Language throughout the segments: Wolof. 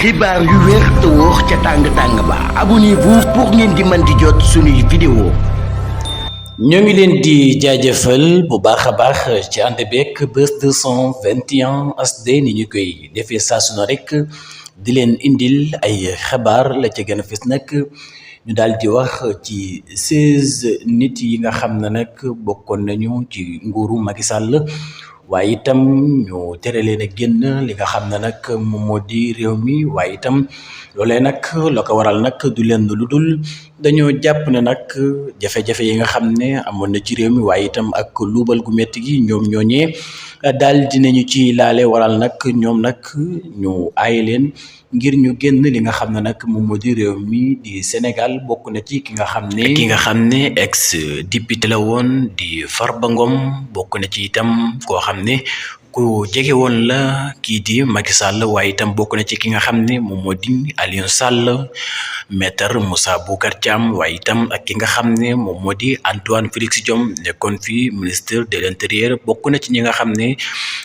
xibaar yu wér te wóor ca tàng-tàng ba abonnez-vous pour ngeen di mën di jot suñuy vidéo. ñoo ngi leen di jaajëfal bu baax a baax ci ànd beeg Buzz 221 HD ni ñu koy defee saa su ne rek di leen indil ay xibaar la ca gën a fës nag ñu daal di wax ci 16 nit yi nga xam ne nag bokkoon nañu ci nguuru Macky Sall. waaye itam ñu tere leen a génn li nga xam ne nag moom moo di réew mi waaye itam loolee nag la ko waral nag du leen lu dul dañoo jàpp ne nag jafe-jafe yi nga xam ne amoon na ci réew mi waaye itam ak luubal gu métti gi ñoom ñooñee daal dinañu ci laale waral nag ñoom nag ñu aaye leen ngir ñu génn li nga xam ne nag moom moo di réew mi di Sénégal bokk na ci ki nga xam ne ex député la woon di Farba Ngom bokk na ci itam koo xam ne ku jege woon la kii di Macky Sall waaye itam bokk na ci ki nga xam ne moom moo di Aliou Sall maître Moussa Bocar Thiam waaye itam ak ki nga xam ne moom moo di Antoine Félix Diome nekkoon fii ministre de l'intérieur bokk na ci ñi nga xam ne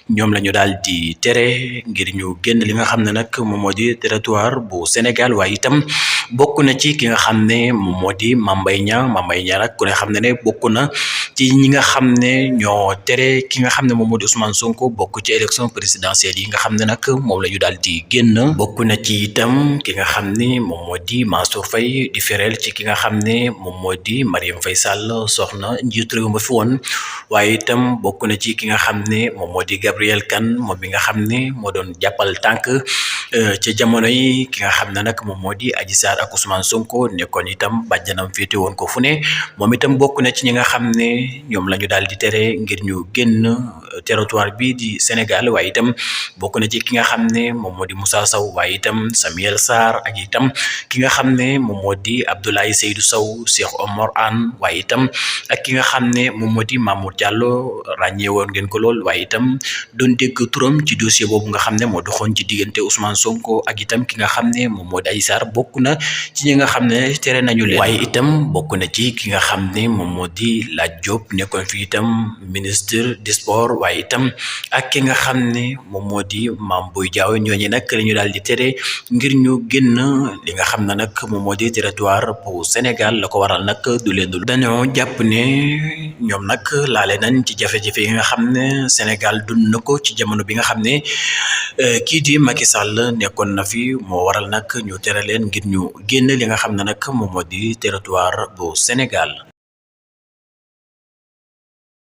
ñoom la ñu daal di tere ngir ñu génn li nga xam ne nag moom moo di territoire bu Sénégal waaye itam bokk na ci ki nga xam ne moom moo di Mame Mbaye Niang nag ku ne xam ne bokk na ci ñi nga xam ne ñoo tere ki nga xam ne moom moo di Ousmane Sonko bokk ci élection présidentielle yi nga xam ne nag moom la ñu daal di génn bokk na ci itam ki nga xam ne moom moo di Mansour Faye di fereel ci ki nga xam ne moom moo di Marième Faye Sall soxna njiitu réew ma fi woon waaye itam bokk na ci ki nga xam ne moom moo di Gabriel Kane moom mi nga xam ne moo doon jàppal tànk ca jamono yi ki nga xam ne nag moom moo di Adji Sarr ak Ousmane Sonko nekkoon itam bàjjanam féete woon ko fu ne moom itam bokk na ci ñi nga xam ne ñoom la ñu daal di tere ngir ñu génn territoire bi di Sénégal waaye itam bokk na ci ki nga xam ne moom moo di Moussa Sow waaye itam Samuel Sarr ak itam ki nga xam ne moom moo di Abdoulaye Seydou Sow Cheikh Omar Anne waaye itam ak ki nga xam ne moom moo di Mamour Diallo ràññee woon ngeen ko lool waaye itam doon dégg turam ci dossier boobu nga xam ne moo doxoon ci diggante Ousmane Sonko ak itam ki nga xam ne moom moo di Adji Sarr bokk na ci ñi nga xam ne tere nañu leen waaye itam bokk na ci ki nga xam ne moom moo di Lat Diop nekkoon fi itam ministre des sports waaye itam ak ki nga xam ne moom moo di Mame Boye Diao ñooñu nag la ñu daal di tere ngir ñu génn li nga xam ne nag moom moo di territoire bu Sénégal la ko waral nag du leen dul dañoo jàpp ne ñoom nag laale nañ ci jafe-jafe yi nga xam ne Sénégal dund na ko ci jamono bi nga xam ne kii di Macky Sall nekkoon na fi moo waral nag ñu tere leen ngir ñu génn li nga xam ne nag moom moo di territoire bu Sénégal